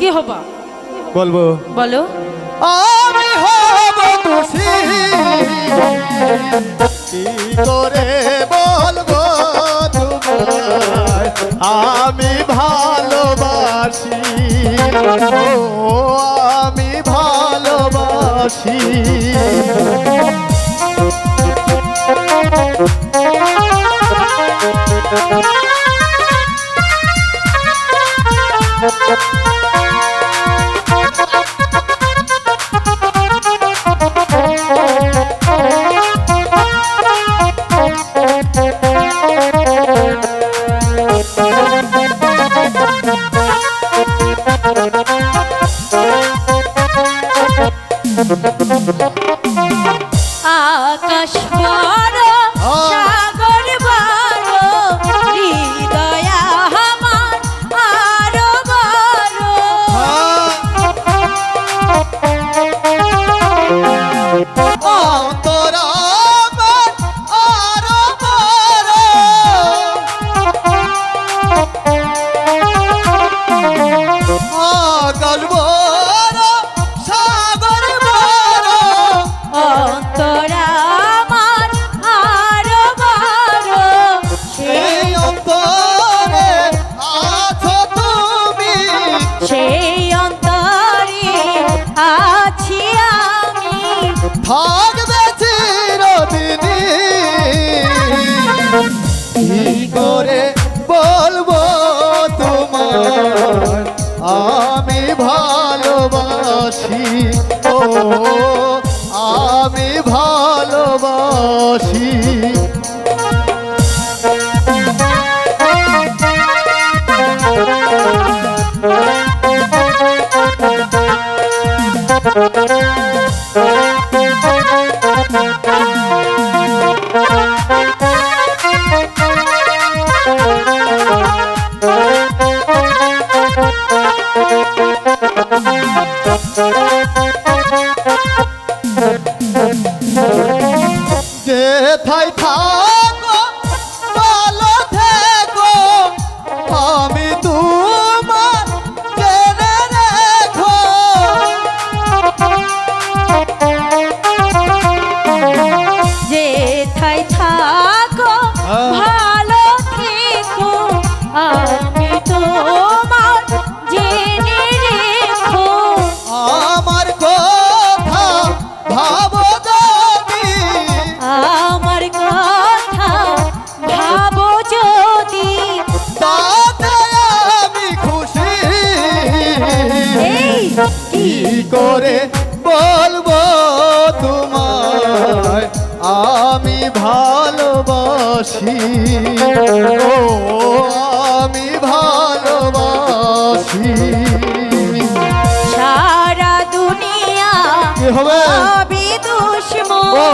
কি হবা বলবো বলো আমি হব দোষী কি করে বলবো তোমায় আমি ভালোবাসি ও আমি ভালোবাসি আকাশ বড় সাগর বড় হৃদয় আমার আরো বড় অন্তর আমার আরো বড় আকাশ বড় সাগর বড় অন্তর আমার আরো বড় সেই অন্তরে আছো তুমি সেই অন্তরে আছি আমি থাকবে চিরদিনই কি করে বলবো তোমার আমি ভালোবাসি ও আমি ভালোবাসি যেথায় থাকো ভালো থেকো আমি তোমার জেনে রেখো যেথায় থাকো ভালো থেকো আমি তোমার জেনে রেখো আমার কথা ভাবো যদি আমার কথা ভাবো যদি তাতে আমি খুশি এই কি করে বলবো তোমায় আমি ভালোবাসি ও আমি ভালোবাসি সারা দুনিয়া কি হবে আমি দুশ্মন ও